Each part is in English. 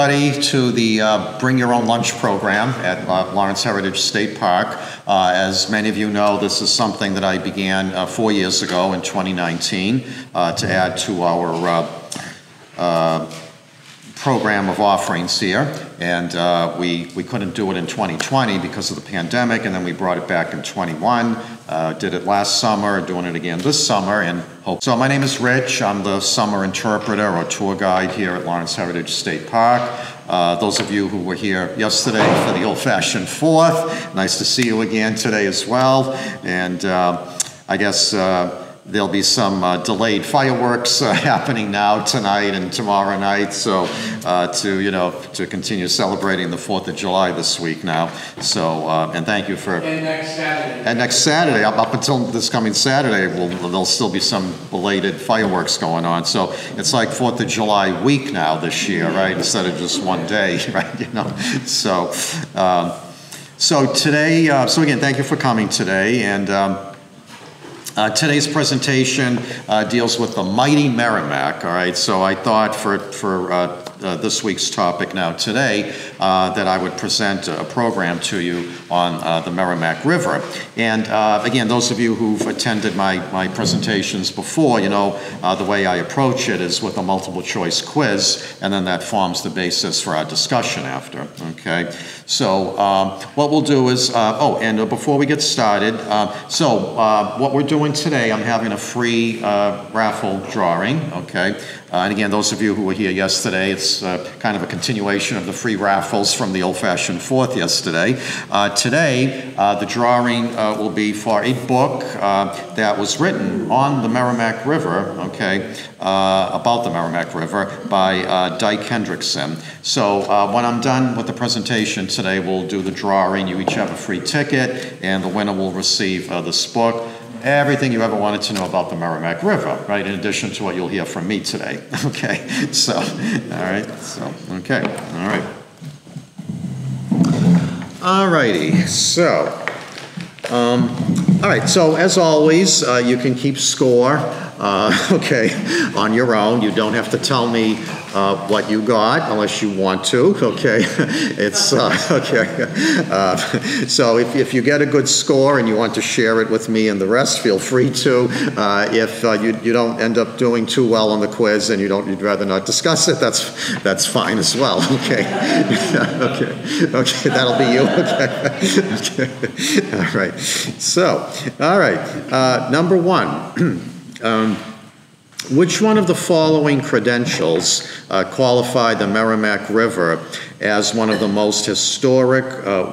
everybody to the Bring Your Own Lunch program at Lawrence Heritage State Park. As many of you know, this is something that I began 4 years ago in 2019 to add to our program of offerings here, and we couldn't do it in 2020 because of the pandemic, and then we brought it back in 21, did it last summer, doing it again this summer, and hope. So my name is Rich. I'm the summer interpreter or tour guide here at Lawrence Heritage State Park. Those of you who were here yesterday for the old-fashioned 4th, nice to see you again today as well, and I guess there'll be some delayed fireworks happening now tonight and tomorrow night, so to continue celebrating the 4th of July this week now. So and thank you for. And next Saturday. And next Saturday, up until this coming Saturday, there'll still be some belated fireworks going on. So it's like 4th of July week now this year, right? Instead of just one day, right? So so today, so again, thank you for coming today, and. Today's presentation deals with the mighty Merrimack, all right? So I thought for this week's topic now today that I would present a program to you on the Merrimack River. And again, those of you who've attended my presentations before, the way I approach it is with a multiple choice quiz, and then that forms the basis for our discussion after, okay? So what we'll do is, and before we get started, what we're doing today, I'm having a free raffle drawing, okay? And again, those of you who were here yesterday, it's kind of a continuation of the free raffles from the old-fashioned 4th yesterday. Today, the drawing will be for a book that was written on the Merrimack River, okay, about the Merrimack River by Dyke Hendrickson. So when I'm done with the presentation today, we'll do the drawing. You each have a free ticket, and the winner will receive this book. Everything you ever wanted to know about the Merrimack River, right, in addition to what you'll hear from me today, okay? So, all right, so, okay, all right. All righty, so, all right, so as always, you can keep score, okay, on your own. You don't have to tell me what you got unless you want to, okay? It's, okay. So if you get a good score and you want to share it with me and the rest, feel free to. If you don't end up doing too well on the quiz and you'd rather not discuss it, that's fine as well, okay? Okay, that'll be you, okay? Okay, all right. So, all right, number one. Which one of the following credentials qualify the Merrimack River as one of the most historic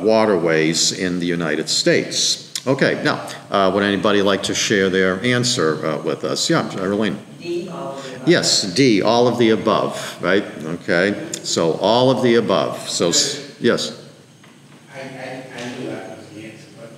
waterways in the United States? Okay, now, would anybody like to share their answer with us? Yeah, Arlene. D, all of the above. Yes, D, all of the above, right? Okay, so all of the above. So, yes. I knew that was the answer, but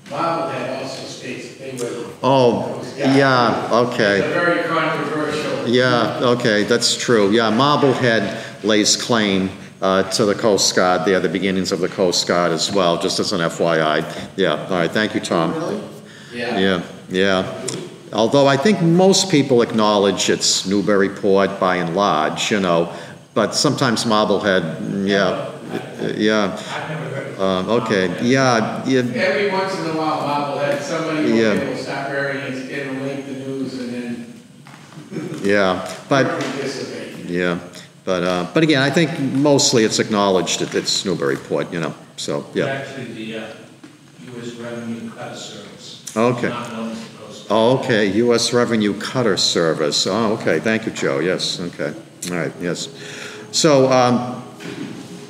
Marblehead also states that they were. Oh, yeah, okay. It's a very controversial. Yeah, okay, that's true. Yeah, Marblehead lays claim to the Coast Guard there, the beginnings of the Coast Guard as well, just as an FYI. Yeah, all right, thank you, Tom. Really? Yeah. Yeah. Although I think most people acknowledge it's Newburyport by and large, but sometimes Marblehead, yeah. I've never heard of it. Okay, yeah. Every once in a while, Marblehead, somebody will stop burying it, it'll link the news, and then yeah, but participate. yeah, but again, I think mostly it's acknowledged that it's Newburyport, so yeah. Actually, the U.S. Revenue Cutter Service. Okay. Not known as the Coast Guard. Oh, okay, U.S. Revenue Cutter Service. Oh, okay, thank you, Joe. Yes, okay, all right, yes. So,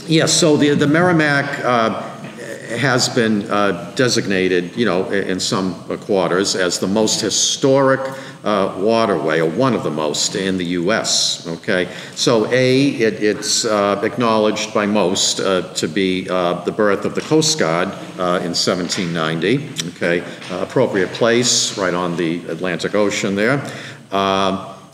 yes, so the Merrimack has been designated, in some quarters as the most historic waterway, or one of the most in the U.S., okay? So it's acknowledged by most to be the birth of the Coast Guard in 1790, okay? Appropriate place, right on the Atlantic Ocean there.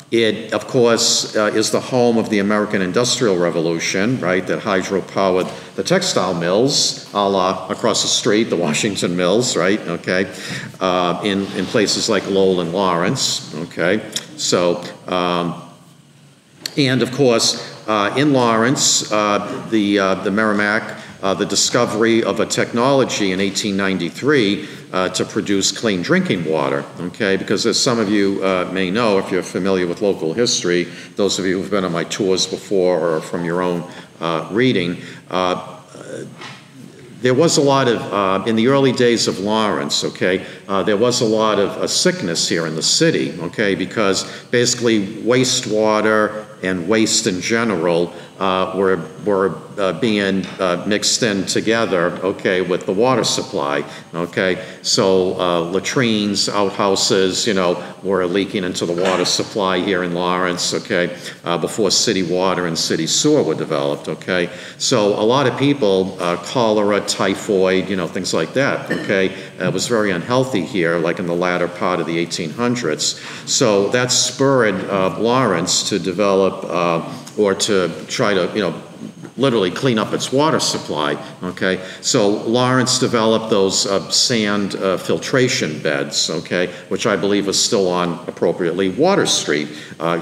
It, of course, is the home of the American Industrial Revolution, right, that hydro-powered the textile mills, a la across the street, the Washington Mills, right, okay, in places like Lowell and Lawrence, okay. So And of course, in Lawrence, the Merrimack, the discovery of a technology in 1893 to produce clean drinking water, okay? Because as some of you may know, if you're familiar with local history, those of you who've been on my tours before or from your own reading, there was a lot of, in the early days of Lawrence, okay, there was a lot of sickness here in the city, okay, because basically wastewater and waste in general were being mixed in together, okay, with the water supply, okay? So latrines, outhouses, you know, were leaking into the water supply here in Lawrence, okay, before city water and city sewer were developed, okay? So a lot of people, cholera, typhoid, you know, things like that, okay? It was very unhealthy here, like in the latter part of the 1800s. So that spurred Lawrence to develop or to try to, you know, literally clean up its water supply, okay? So Lawrence developed those sand filtration beds, okay, which I believe is still on, appropriately, Water Street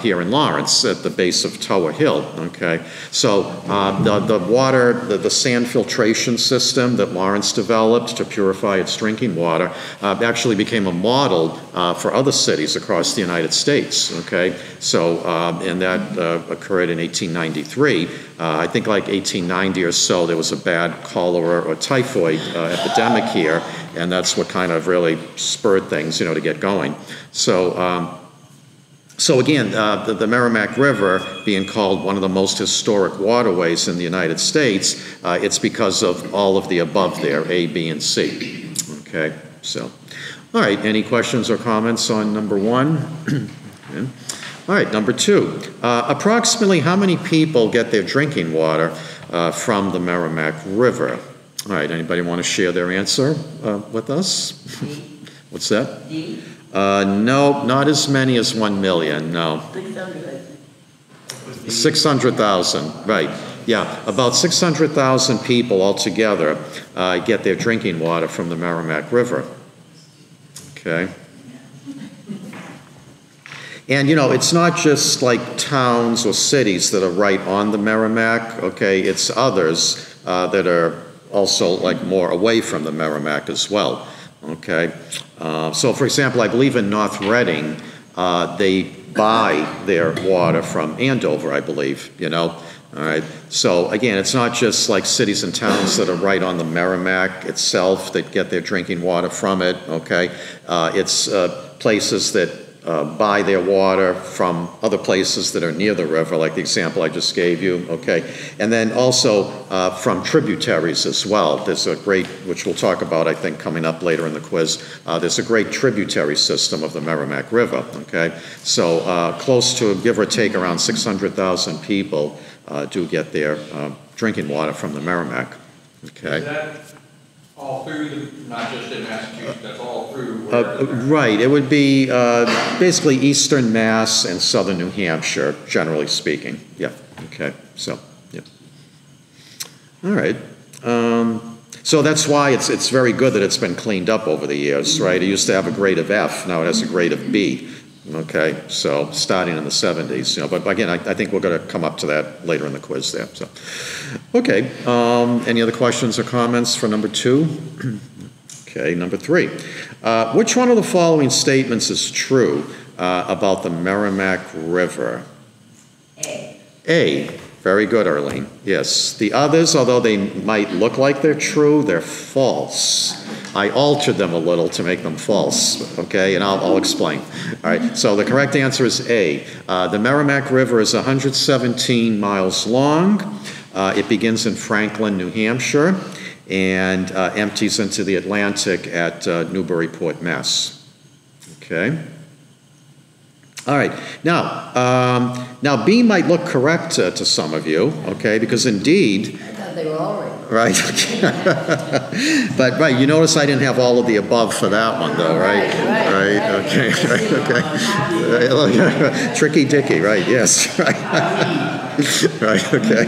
here in Lawrence at the base of Tower Hill, okay? So the sand filtration system that Lawrence developed to purify its drinking water actually became a model for other cities across the United States, okay? So, and that occurred in 1893. I think like 1890 or so, there was a bad cholera or typhoid epidemic here, and that's what kind of really spurred things, you know, to get going. So, so again, the Merrimack River being called one of the most historic waterways in the United States, it's because of all of the above there, A, B, and C. Okay, so, all right, any questions or comments on number one? Okay. All right, number two. Approximately how many people get their drinking water from the Merrimack River? All right, anybody want to share their answer with us? What's that? No, not as many as 1 million, no. 600,000, right. Yeah, about 600,000 people altogether get their drinking water from the Merrimack River. Okay. And, you know, it's not just like towns or cities that are right on the Merrimack, okay? It's others that are also like more away from the Merrimack as well, okay? So, for example, I believe in North Reading, they buy their water from Andover, I believe, you know? All right, so again, it's not just like cities and towns that are right on the Merrimack itself that get their drinking water from it, okay? It's places that buy their water from other places that are near the river, like the example I just gave you, okay? And then also from tributaries as well. There's a great, which we'll talk about, I think, coming up later in the quiz, there's a great tributary system of the Merrimack River, okay? So close to, give or take, around 600,000 people do get their drinking water from the Merrimack, okay? Is that all through, not just in Massachusetts, that's all through? Right, it would be basically eastern Mass and southern New Hampshire, generally speaking. Yeah, okay, so, yeah. All right. So that's why it's very good that it's been cleaned up over the years, right? It used to have a grade of F, now it has a grade of B. Okay, so starting in the 70s, you know, but again, I think we're going to come up to that later in the quiz there. So, okay, any other questions or comments for number two? Okay, number three. Which one of the following statements is true about the Merrimack River? A. A. Very good, Arlene. Yes. The others, although they might look like they're true, they're false. I altered them a little to make them false, okay, and I'll explain. All right, so the correct answer is A. The Merrimack River is 117 miles long. It begins in Franklin, New Hampshire, and empties into the Atlantic at Newburyport, Mass. Okay. All right, now B might look correct to some of you, okay, because indeed, I thought they were all right. right, but right, you notice I didn't have all of the above for that one though, right? Right, okay, right, okay. Tricky Dicky, right, yes, right, right, okay.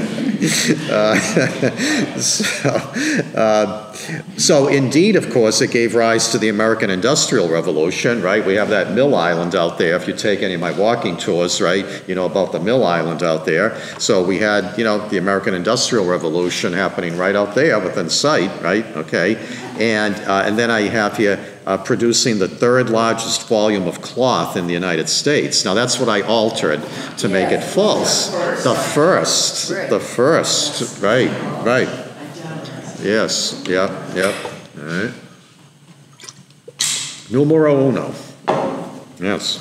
So indeed, of course, it gave rise to the American Industrial Revolution, right? We have that Mill Island out there. If you take any of my walking tours, right, you know about the Mill Island out there. So we had, you know, the American Industrial Revolution happening right out there within sight, right? Okay, and then I have here producing the third largest volume of cloth in the United States. Now that's what I altered to make it false. The first, right, right. Yes, yep, yep. All right. Numero uno. Yes.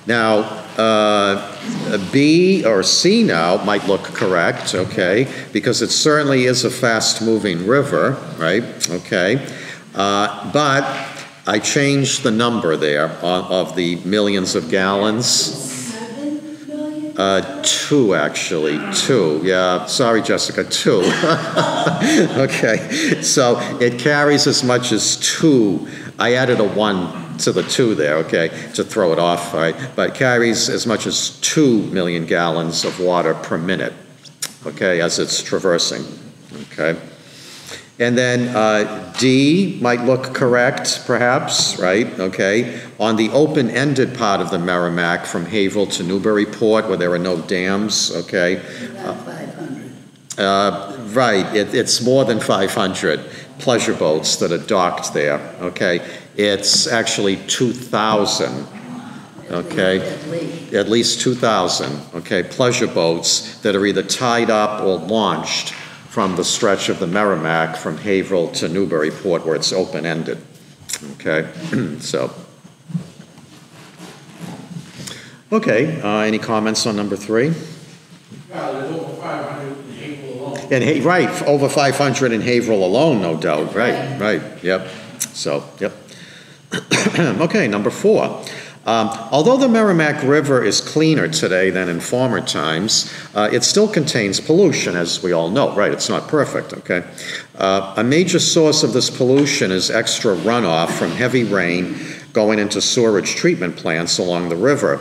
Now, B or C now might look correct, okay, because it certainly is a fast-moving river, right, okay, but I changed the number there of the millions of gallons. 2, actually, 2. Yeah, sorry, Jessica, 2. Okay, so it carries as much as 2. I added a 1 to the 2 there, okay, to throw it off, all right? But it carries as much as 2 million gallons of water per minute, okay, as it's traversing, okay? And then D might look correct, perhaps, right? Okay. On the open-ended part of the Merrimack from Haverhill to Newburyport, where there are no dams, okay? About 500. Right. It's more than 500 pleasure boats that are docked there, okay? It's actually 2,000, okay? At least 2,000, okay, pleasure boats that are either tied up or launched from the stretch of the Merrimack from Haverhill to Newburyport where it's open-ended, okay? So, okay, any comments on number 3? Well, there's over 500 in Haverhill alone. And, right, over 500 in Haverhill alone, no doubt, right, yep. So, yep. Okay, number 4. Although the Merrimack River is cleaner today than in former times, it still contains pollution, as we all know, right? It's not perfect, okay? A major source of this pollution is extra runoff from heavy rain going into sewerage treatment plants along the river.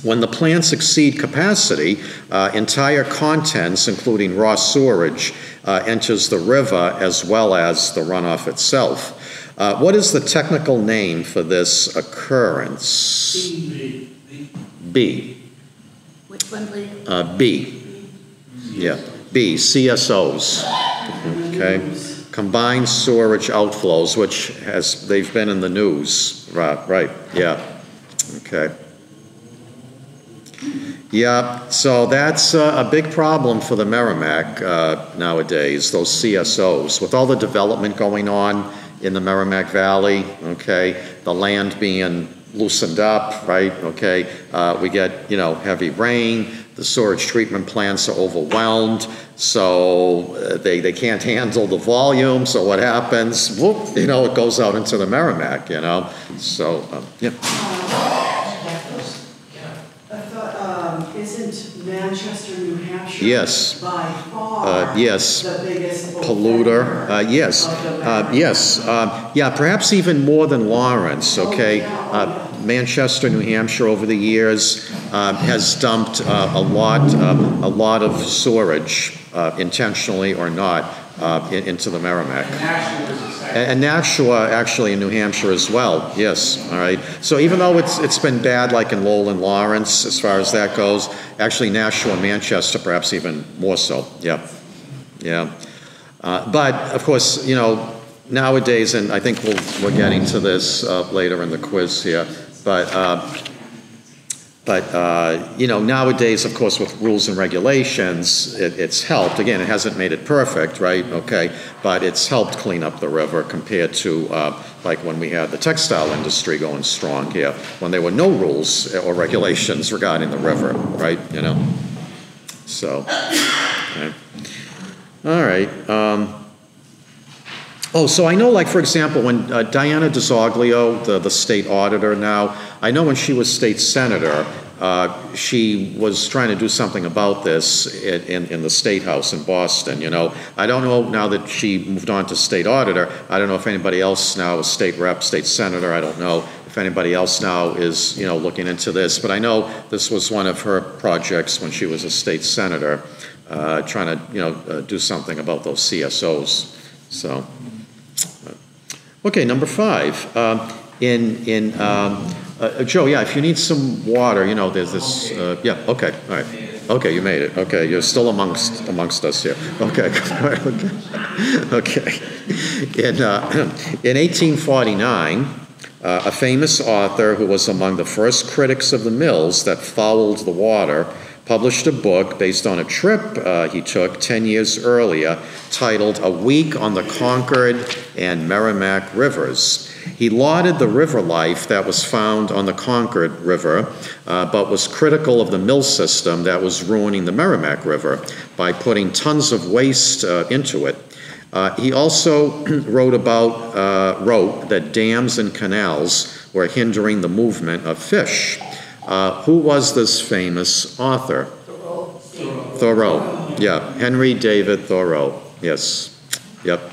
When the plants exceed capacity, entire contents, including raw sewerage, enters the river as well as the runoff itself. What is the technical name for this occurrence? B. Which one, please? B. Yeah, B, CSOs. Okay. Combined sewerage outflows, which they've been in the news. Right, yeah. Okay. Yeah, so that's a big problem for the Merrimack nowadays, those CSOs. With all the development going on in the Merrimack Valley, okay, the land being loosened up, right, okay, we get, you know, heavy rain, the sewage treatment plants are overwhelmed, so they can't handle the volume, so what happens? Whoop, you know, it goes out into the Merrimack, you know, so, yeah. I thought, isn't Manchester, New Hampshire Yes. by far Yes. the biggest Polluter, yes, yes, yeah, perhaps even more than Lawrence, okay? Manchester, New Hampshire over the years has dumped a lot of sewerage, intentionally or not, into the Merrimack. And Nashua, actually, in New Hampshire as well, yes, all right. So even though it's been bad, like in Lowell and Lawrence, as far as that goes, actually Nashua and Manchester perhaps even more so, yeah, yeah. But, of course, you know, nowadays, and I think we're getting to this later in the quiz here, but you know, nowadays, of course, with rules and regulations, it's helped. Again, it hasn't made it perfect, right? Okay, but it's helped clean up the river compared to like when we had the textile industry going strong here, when there were no rules or regulations regarding the river, right? You know, so, okay. All right. Oh, so I know, like, for example, when Diana DiZoglio, the state auditor now, I know when she was state senator, she was trying to do something about this in the State House in Boston, you know. I don't know now that she moved on to state auditor, I don't know if anybody else now is state rep, state senator, I don't know if if anybody else now is, looking into this, but I know this was one of her projects when she was a state senator, trying to, do something about those CSOs. So, okay, number 5. Joe, yeah, if you need some water, there's this, yeah, okay, all right. Okay, you made it. Okay, you're still amongst us here. Okay, okay. In 1849, a famous author who was among the first critics of the mills that fouled the water published a book based on a trip he took 10 years earlier titled A Week on the Concord and Merrimack Rivers. He lauded the river life that was found on the Concord River, but was critical of the mill system that was ruining the Merrimack River by putting tons of waste into it. He also wrote that dams and canals were hindering the movement of fish. Who was this famous author? Thoreau. Yeah, Henry David Thoreau. Yes. Yep.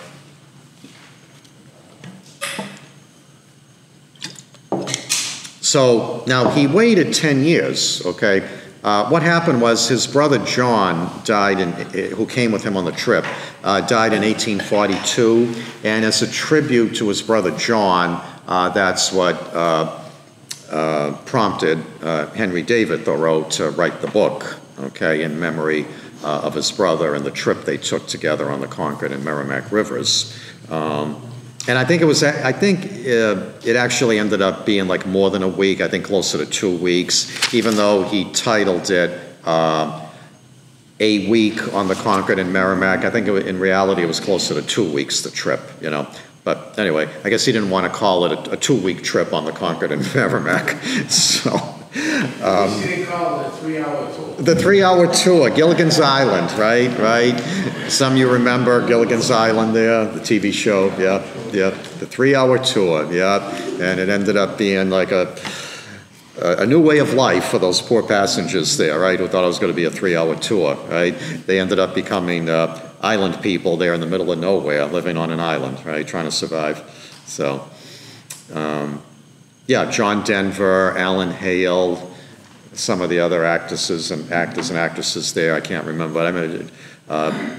So now he waited 10 years, okay? What happened was his brother John died, who came with him on the trip, died in 1842, and as a tribute to his brother John, that's what prompted Henry David Thoreau to write the book, okay, in memory of his brother and the trip they took together on the Concord and Merrimack Rivers. And I think it actually ended up being like more than a week, I think closer to 2 weeks, even though he titled it A Week on the Concord and Merrimack. I think in reality it was closer to 2 weeks, the trip, But anyway, I guess he didn't want to call it a 2-week trip on the Concord and Merrimack. So, they call it a 3-hour tour. the 3-hour tour, Gilligan's Island, right? Some of you remember Gilligan's Island there, the TV show, yeah. The 3-hour tour, yeah. And it ended up being like a new way of life for those poor passengers there, right, who thought it was going to be a 3-hour tour, right? They ended up becoming island people there in the middle of nowhere, living on an island, right, trying to survive. So, yeah, John Denver, Alan Hale, some of the other actors and actresses there, I can't remember, but I mean,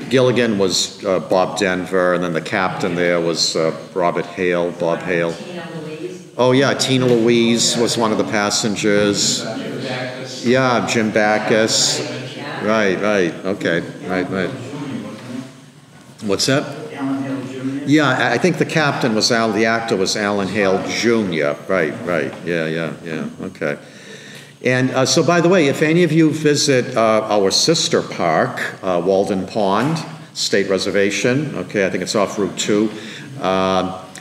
Gilligan was Bob Denver, and then the captain there was Bob Hale. Oh yeah, Tina Louise was one of the passengers. Yeah, Jim Backus. Right, okay, right. What's that? Yeah, I think the captain was the actor was Alan Hale Jr. Right, yeah, okay. And so, by the way, if any of you visit our sister park, Walden Pond State Reservation, okay, I think it's off Route 2,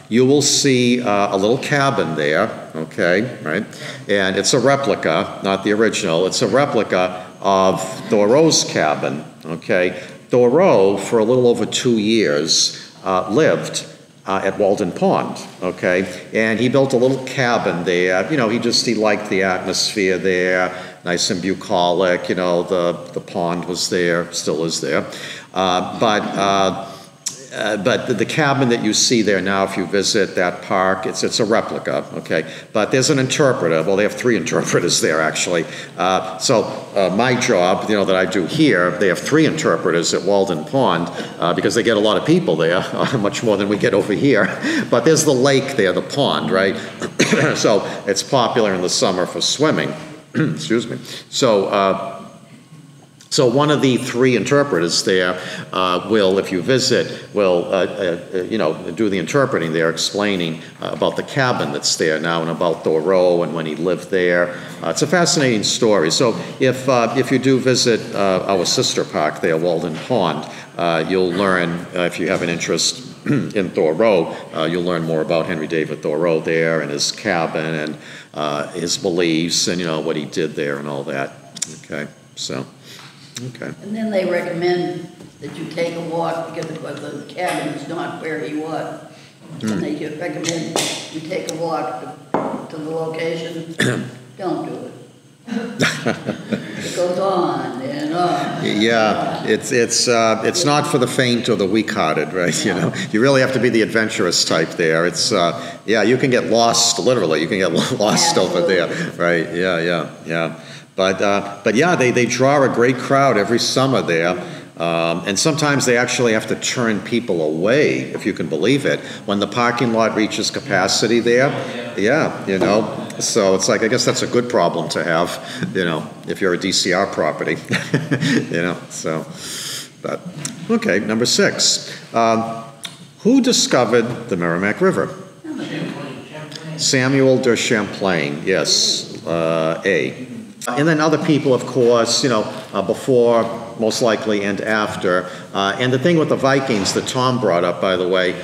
you will see a little cabin there, okay, right? And it's a replica, not the original, it's a replica of Thoreau's cabin, okay? Thoreau, for a little over 2 years, lived at Walden Pond, okay? And he built a little cabin there. He liked the atmosphere there, nice and bucolic, the pond was there, still is there. But the cabin that you see there now, if you visit that park, it's a replica, okay? But there's an interpreter. Well, they have 3 interpreters there, actually. So my job, that I do here, they have 3 interpreters at Walden Pond because they get a lot of people there, much more than we get over here. But there's the lake there, the pond, right? So it's popular in the summer for swimming. Excuse me. So one of the 3 interpreters there will, if you visit, will do the interpreting there, explaining about the cabin that's there now and about Thoreau and when he lived there. It's a fascinating story. So if you do visit our sister park there, Walden Pond, you'll learn, if you have an interest in Thoreau, you'll learn more about Henry David Thoreau there and his cabin and his beliefs and what he did there and all that. Okay, so. Okay. And then they recommend that you take a walk because the cabin is not where he was. And they just recommend you take a walk to the location. Don't do it. It goes on and Yeah, it's not for the faint or the weak-hearted, right? You know, you really have to be the adventurous type there. It's yeah, you can get lost, literally. You can get lost over there, right? Yeah. But yeah, they draw a great crowd every summer there. And sometimes they actually have to turn people away, if you can believe it, when the parking lot reaches capacity there. Yeah, you know. So it's like, I guess that's a good problem to have, you know, if you're a DCR property, you know, so, but, okay, number 6. Who discovered the Merrimack River? Samuel de Champlain, yes, A. And then other people, of course, you know, before, most likely, and after. And the thing with the Vikings that Tom brought up, by the way,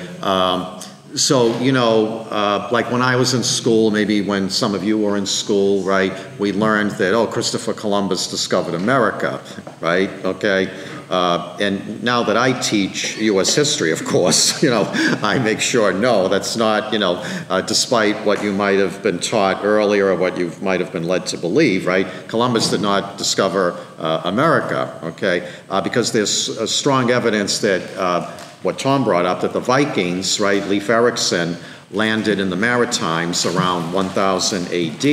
so, you know, like when I was in school, maybe when some of you were in school, right, we learned that, oh, Christopher Columbus discovered America, right, okay? And now that I teach U.S. history, of course, you know, I make sure, no, that's not, you know, despite what you might have been taught earlier or what you might have been led to believe, right? Columbus did not discover America, okay? Because there's strong evidence that what Tom brought up, that the Vikings, right, Leif Erikson, landed in the Maritimes around 1000 AD,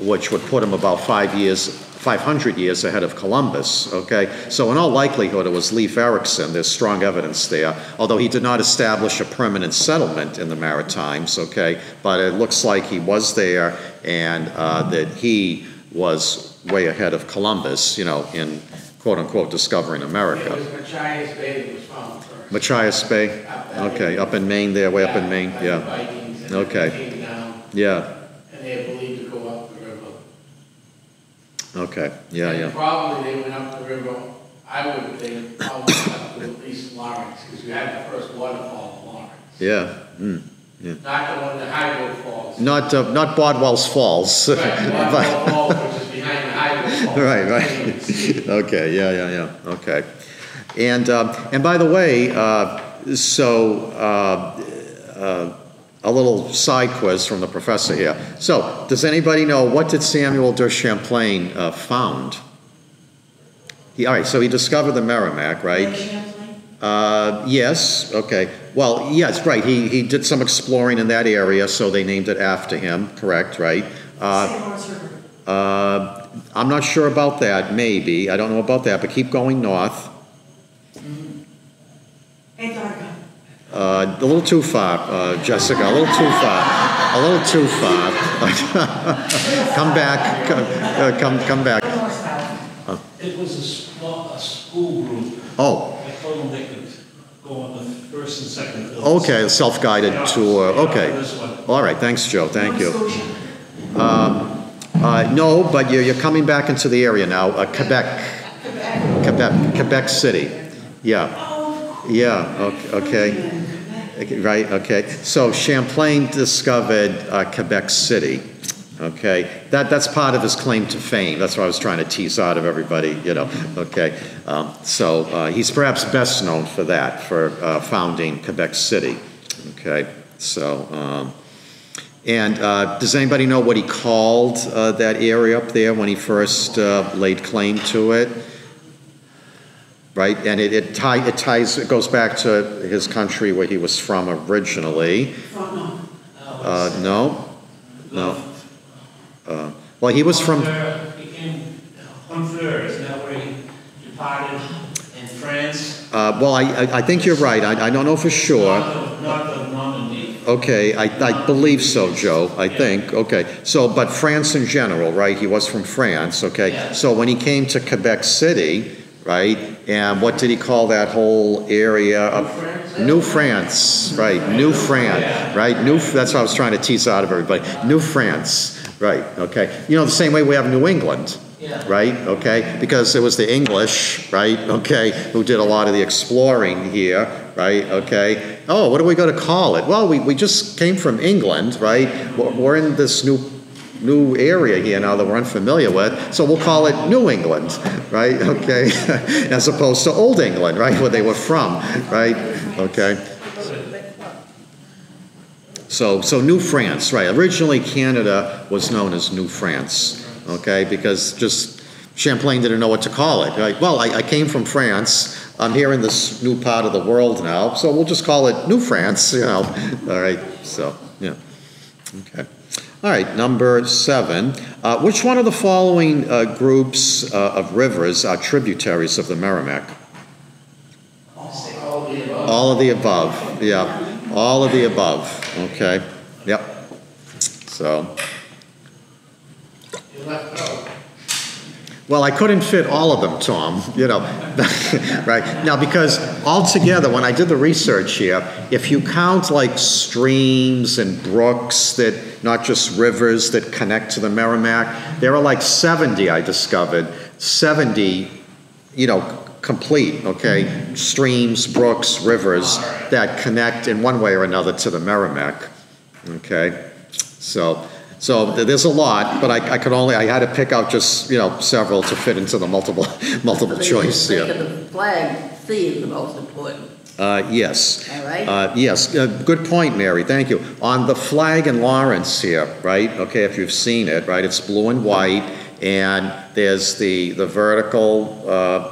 which would put him about 500 years ahead of Columbus, okay? So in all likelihood, it was Leif Erikson. There's strong evidence there, although he did not establish a permanent settlement in the Maritimes, okay? But it looks like he was there and that he was way ahead of Columbus, you know, in quote-unquote discovering America. It was Machias Bay that was found first. Machias Bay, okay, up in Maine there, way up in Maine, yeah. Vikings, and Okay. they came down, Yeah, and they are believed to go up the river. okay, yeah. Probably they went up the river, I would think, probably up to at least Lawrence, because you had the first waterfall in Lawrence. Yeah, Not the one, the Hydro Falls. not Bodwell's Falls. Right, Waterfall Falls, which is behind the Hydro Falls. Right. Okay, yeah, okay. And by the way, a little side quiz from the professor here. So, does anybody know, what did Samuel de Champlain found? All right, so he discovered the Merrimack, right? Yes, okay. Well, yes, right, he did some exploring in that area, so they named it after him, correct, right? I'm not sure about that, maybe. I don't know about that, but keep going north. A little too far, Jessica, a little too far. A little too far. Come back, come back. It was a school group. Oh. I told them they could go on the first and second floor. Okay, a self-guided tour, okay. All right, thanks, Joe, thank you. No, but you're coming back into the area now, Quebec City. Yeah, okay. Right, okay. So Champlain discovered Quebec City, okay. That's part of his claim to fame. That's what I was trying to tease out of everybody, you know, okay. So he's perhaps best known for that, for founding Quebec City, okay. So, and does anybody know what he called that area up there when he first laid claim to it? Right, and it goes back to his country where he was from originally. No. Well, he was from. He came Honfleur, isn't that where he departed in France? Well, I think you're right. I don't know for sure. North of Normandy. Okay, I believe so, Joe. I think. Okay, so but France in general, right? He was from France. Okay, yeah. So when he came to Quebec City. Right, and what did he call that whole area of New France? Right, New France. Right, that's what I was trying to tease out of everybody. New France. Right. Okay. You know, the same way we have New England. Right. Okay. Because it was the English. Right. Okay. Who did a lot of the exploring here. Right. Okay. Oh, what are we going to call it? Well, we just came from England. Right. We're in this new area here now that we're unfamiliar with, so we'll call it New England, right? Okay, as opposed to Old England, right, where they were from, right? Okay. So New France, right? Originally, Canada was known as New France, okay, because just Champlain didn't know what to call it. Like, well, I came from France. I'm here in this new part of the world now, so we'll just call it New France, you know. All right, so, yeah. Okay. All right, number 7. Which one of the following groups of rivers are tributaries of the Merrimack? All of the above, yeah. All of the above, okay. Yep. So. You left out. Well, I couldn't fit all of them, Tom, you know, right? Now, because altogether, when I did the research here, if you count like streams and brooks that, not just rivers that connect to the Merrimack, there are like 70, I discovered, 70, you know, complete, okay? Streams, brooks, rivers that connect in one way or another to the Merrimack, okay? So there's a lot, but I had to pick out just, you know, several to fit into the multiple choice here. The flag C is the most important. Yes. All right. Yes, good point, Mary, thank you. On the flag in Lawrence here, right, okay, if you've seen it, right, it's blue and white, and there's the vertical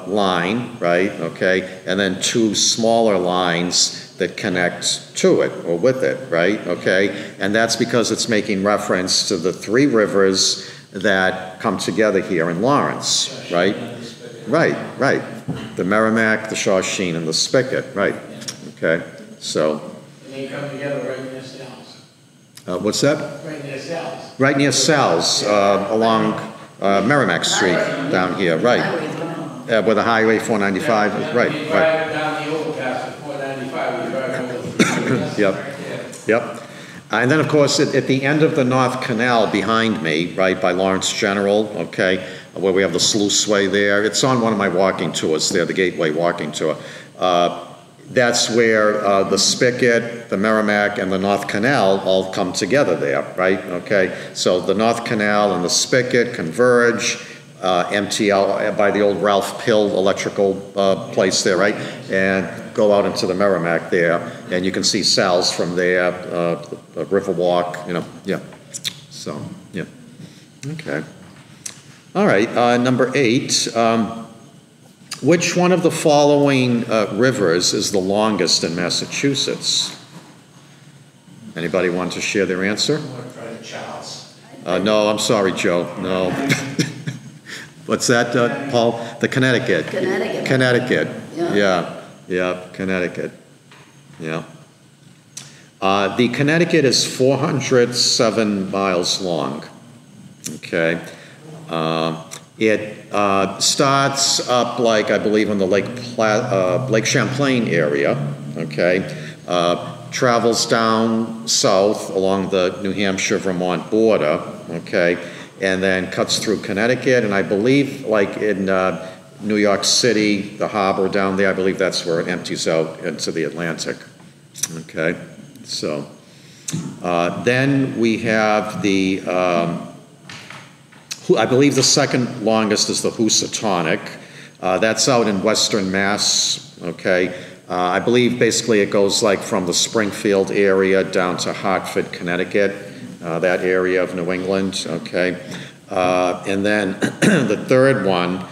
line, right, okay, and then 2 smaller lines that connect to it or with it, right, okay? And that's because it's making reference to the 3 rivers that come together here in Lawrence, right? Right. The Merrimack, the Shawshene, and the Spigot, right, okay? So. And they come together right near Sal's. What's that? Right near Sal's. Right near Sal's, along Merrimack Street down here, right? Where the Highway 495, right. You drive down the overpass at 495, you drive over. Yep. And then, of course, at the end of the North Canal behind me, right, by Lawrence General, okay, where we have the sluiceway there, it's on one of my walking tours there, the Gateway walking tour. That's where the Spigot, the Merrimack, and the North Canal all come together there, right, okay? So the North Canal and the Spigot converge, MTL by the old Ralph Pill electrical place there, right? And go out into the Merrimack there, and you can see Sal's from there, the Riverwalk, you know, yeah. So, yeah. Okay. All right, number 8. Which one of the following rivers is the longest in Massachusetts? Anybody want to share their answer? I'm going to try the Charles. No, I'm sorry, Joe, no. What's that, Paul? The Connecticut. Connecticut. Yeah, Connecticut. Yeah. The Connecticut is 407 miles long. Okay. It starts up, like, I believe, in the Lake Champlain area. Okay. Travels down south along the New Hampshire-Vermont border. Okay. And then cuts through Connecticut, and I believe, like in New York City, the harbor down there, I believe that's where it empties out into the Atlantic. Okay, so then we have the, I believe the second longest is the Housatonic. That's out in western Mass, okay. I believe basically it goes like from the Springfield area down to Hartford, Connecticut. That area of New England, okay? And then the third one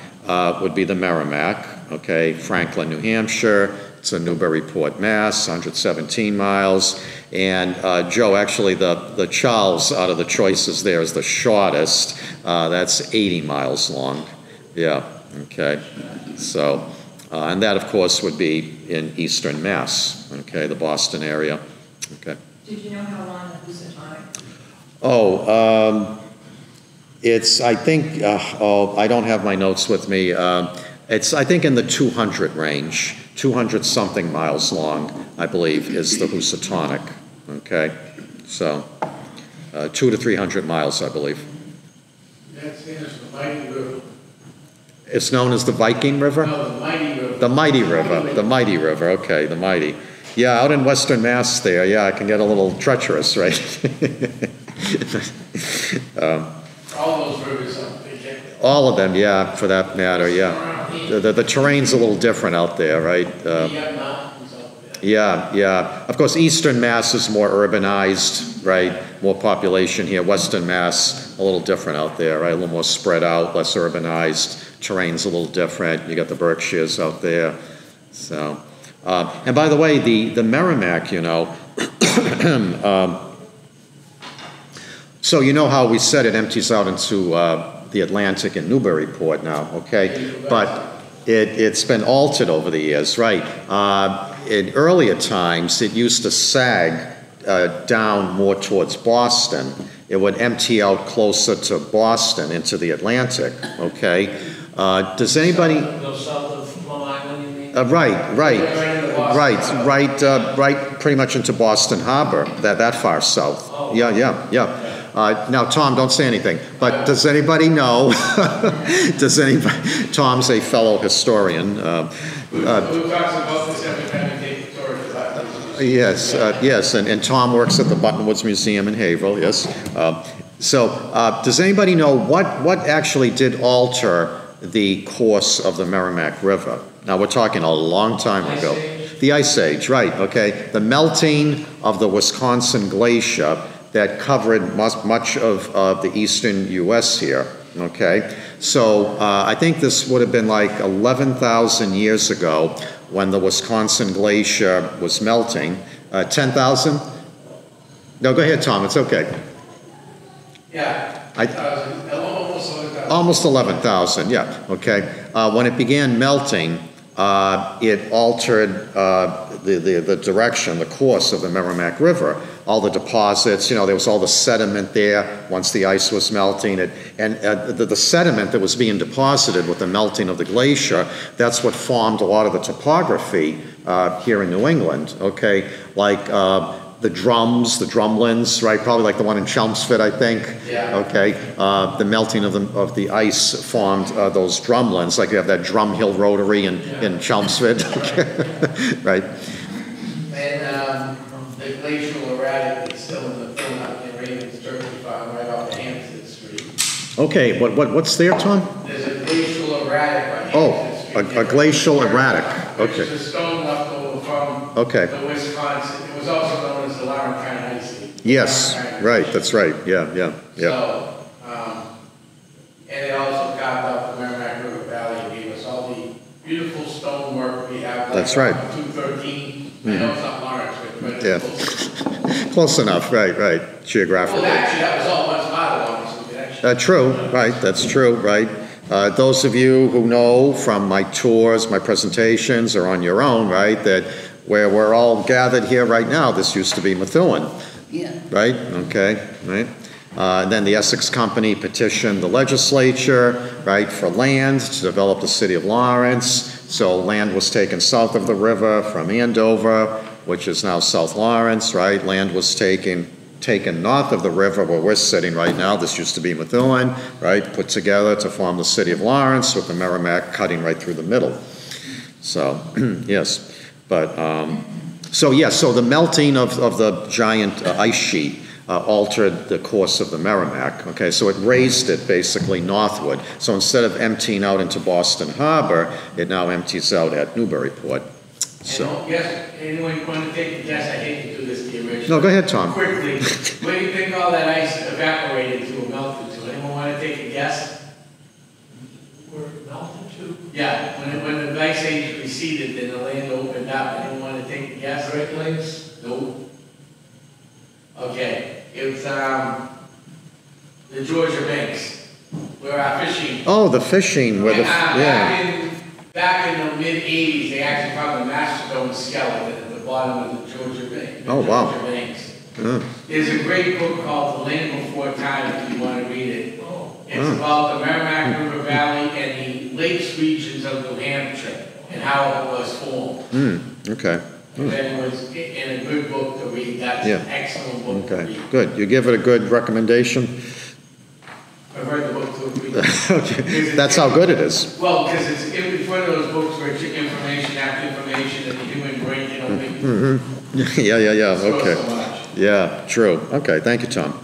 would be the Merrimack, okay? Franklin, New Hampshire. It's in Newburyport, Mass, 117 miles. And Joe, actually the Charles out of the choices there is the shortest. That's 80 miles long. Yeah, okay. So, and that of course would be in eastern Mass, okay? The Boston area, okay. Did you know how long the Housatonic? Oh, it's, I think, I don't have my notes with me. It's, I think, in the 200 range, 200 something miles long, I believe, is the Housatonic, okay? So, 200 to 300 miles, I believe. That's the Mighty River. It's known as the Viking River? No, the Mighty River. The Mighty River, the Mighty River, okay, the Mighty. Yeah, out in western Mass there, yeah, it can get a little treacherous, right? All those rivers up there. All of them, yeah, for that matter, yeah. The terrain's a little different out there, right? You have mountains up there. Yeah, yeah. Of course, Eastern Mass is more urbanized, right? More population here. Western Mass, a little different out there, right? A little more spread out, less urbanized. Terrain's a little different. You got the Berkshires out there. So, and by the way, the Merrimack, you know, so you know how we said it empties out into the Atlantic and Newburyport now, okay? But it's been altered over the years, right? In earlier times, it used to sag down more towards Boston. It would empty out closer to Boston into the Atlantic, okay? Does anybody... Go south of Long Island, you mean? Right, pretty much into Boston Harbor, that far south. Oh. Yeah. Now, Tom, don't say anything, but does anybody know, Tom's a fellow historian. Who talks about this every time we take the tour of the Buttonwoods? Yes, and Tom works at the Buttonwoods Museum in Haverhill, yes. Does anybody know what actually did alter the course of the Merrimack River? Now, we're talking a long time ago. The Ice Age, right, okay. The melting of the Wisconsin Glacier that covered much of the eastern U.S. here, okay? So I think this would have been like 11,000 years ago when the Wisconsin Glacier was melting. 10,000? No, go ahead, Tom, it's okay. Yeah, Almost 11,000, yeah, okay. When it began melting, it altered the direction, the course of the Merrimack River. All the deposits, you know, there was all the sediment there once the ice was melting. The sediment that was being deposited with the melting of the glacier, that's what formed a lot of the topography here in New England, okay? Like the drumlins, right? Probably like the one in Chelmsford, I think. Yeah. Okay. The melting of the ice formed those drumlins, like you have that Drum Hill Rotary in Chelmsford. Right. And the glacial erratic that's still in the film out in Raymond's Turkey Farm right off Hampstead Street. Okay. What's there, Tom? There's a glacial erratic on Oh, Hampstead Street. a glacial erratic. Okay. Which is a stone left over from the Wisconsin. It was also known as the Laurentine Ice Age. Yes, right, that's right, yeah. So, and it also carved out the Merrimack River Valley and gave us all the beautiful stonework we have. Like That's right. 213. I know it's not Lawrence, but it's Yeah. close. Close enough, right, geographically. Well, actually, that was all once part of Lawrence. We could actually. True, right, that's true, right. Those of you who know from my tours, my presentations, or on your own, right, that where we're all gathered here right now, this used to be Methuen. Yeah. Right, okay, right. Then the Essex Company petitioned the legislature, right, for land to develop the city of Lawrence. So land was taken south of the river from Andover, which is now South Lawrence, right? Land was taken north of the river where we're sitting right now. This used to be Methuen, right? Put together to form the city of Lawrence with the Merrimack cutting right through the middle. So, yes, but, so the melting of the giant ice sheet altered the course of the Merrimack, okay? So it raised it basically northward. So instead of emptying out into Boston Harbor, it now empties out at Newburyport. So. Yes, anyone want to take a guess? I hate to do this to you, Rich. No, go ahead, Tom. Quickly, where do you think all that ice evaporated to or melted to? Anyone want to take a guess? Where it melted to? Yeah, when the ice age receded, then the land opened up. Anyone want to take a guess? Great Lakes? Nope. Okay, it's the Georgia Banks, where our fishing. Oh, the fishing, where the, yeah. Back in the mid-'80s, they actually found a mastodon skeleton at the bottom of the Georgia Bank. Oh, wow. Georgia Banks. Mm. There's a great book called The Land Before Time, if you want to read it. Oh. It's about the Merrimack River Valley and the lakes regions of New Hampshire and how it was formed. Okay. And then it was in a good book to read. That's an excellent book to Okay, read. good. You give it a good recommendation? I've read the book too. Okay, that's how good it is. Well, because it's one of those books where it's information after information that the human brain can only Yeah, store okay. so much. Yeah, true. Okay, thank you, Tom.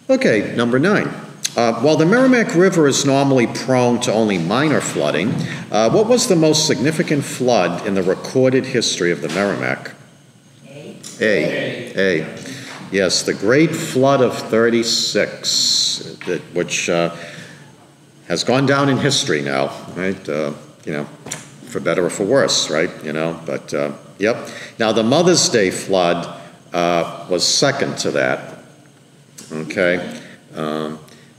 Okay, number 9. While the Merrimack River is normally prone to only minor flooding, what was the most significant flood in the recorded history of the Merrimack? A. Yes, the Great Flood of 36, which has gone down in history now, right? You know, for better or for worse, right? You know, but yep. Now, the Mother's Day flood was second to that, okay?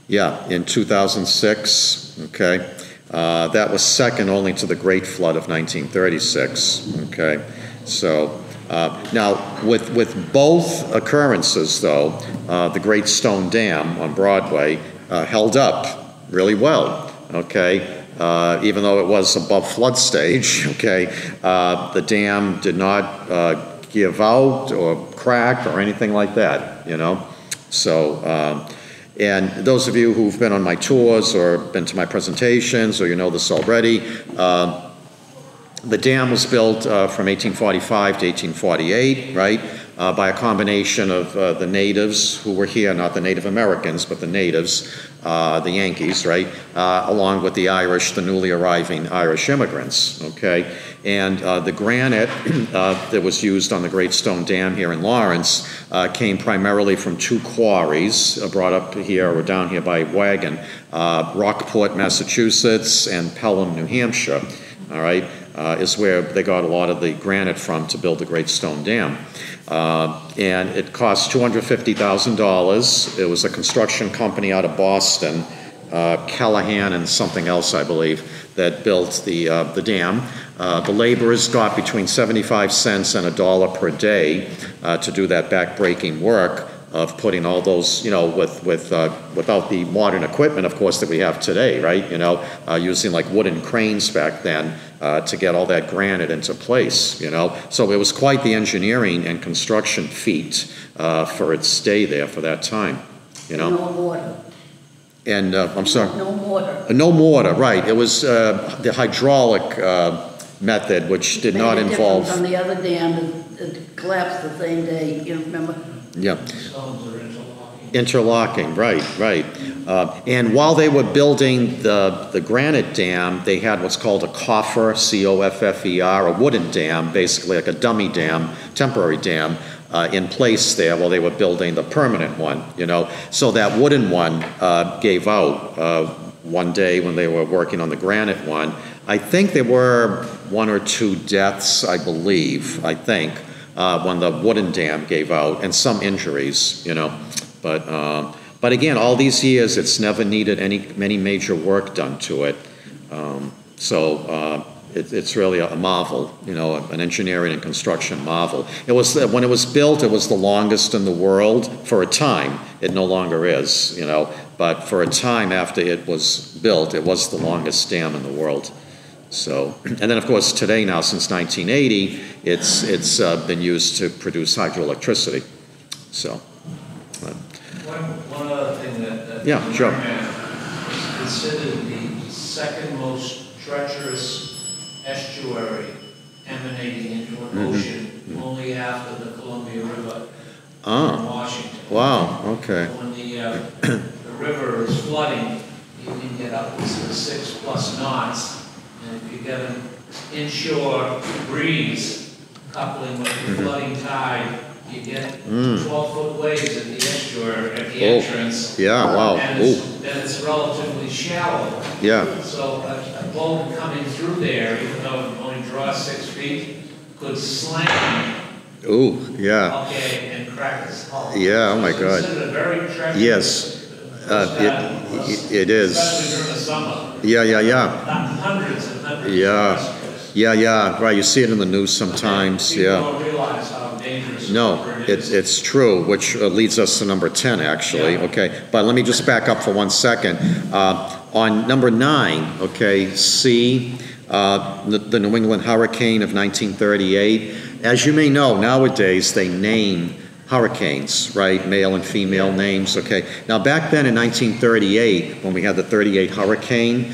Yeah, in 2006, okay? That was second only to the Great Flood of 1936, okay? So, now, with both occurrences, though, the Great Stone Dam on Broadway held up really well, okay? Even though it was above flood stage, okay? The dam did not give out or crack or anything like that, you know? So, and those of you who've been on my tours or been to my presentations, or you know this already, the dam was built from 1845 to 1848, right, by a combination of the natives who were here, not the Native Americans, but the natives, the Yankees, right, along with the Irish, the newly arriving Irish immigrants, okay? And the granite that was used on the Great Stone Dam here in Lawrence came primarily from two quarries brought up here or down here by wagon, Rockport, Massachusetts, and Pelham, New Hampshire, all right? Is where they got a lot of the granite from to build the Great Stone Dam. And it cost $250,000. It was a construction company out of Boston, Callahan and something else, I believe, that built the dam. The laborers got between 75 cents and $1 per day to do that back-breaking work of putting all those, you know, without the modern equipment, of course, that we have today, right? You know, using like wooden cranes back then to get all that granite into place, you know. So it was quite the engineering and construction feat for its stay there for that time, you know. No mortar. And I'm sorry. No mortar. No mortar, right. It was the hydraulic method, which did not involve. On the other dam, it collapsed the same day, you remember? Yeah. Stones are interlocking. Interlocking, right. And while they were building the granite dam, they had what's called a coffer, C-O-F-F-E-R, a wooden dam, basically like a dummy dam, temporary dam, in place there while they were building the permanent one, you know. So that wooden one gave out one day when they were working on the granite one. I think there were 1 or 2 deaths, I believe, when the wooden dam gave out, and some injuries, you know. But again, all these years, it's never needed any major work done to it. It's really a marvel, you know, an engineering and construction marvel. It was, when it was built, it was the longest in the world for a time. It no longer is, you know, but for a time after it was built, it was the longest dam in the world. So, and then of course today now, since 1980, it's been used to produce hydroelectricity. So. One other thing that Yeah, sure. is considered the second most treacherous estuary emanating into an ocean, only after the Columbia River in Washington. Wow, okay. When the river is flooding, you can get up to 6+ knots. And if you get an inshore breeze coupling with the flooding tide, you get 12-foot waves at the estuary, at the entrance. Yeah, wow. And it's relatively shallow. Yeah. So a boat coming through there, even though it only draws 6 feet, could slam. Ooh, yeah. Okay, and crack its hull. Yeah, oh my God. It's considered a very treacherous. Yes. It is. Especially during the summer. Yeah. Hundreds and hundreds. Yeah, right, you see it in the news sometimes, People yeah. don't realize how dangerous No, it is. it's true, which leads us to number 10, actually, okay? But let me just back up for 1 second. On number 9, okay, C, the New England hurricane of 1938. As you may know, nowadays they name hurricanes, right? Male and female names, okay? Now, back then in 1938, when we had the 38 hurricane,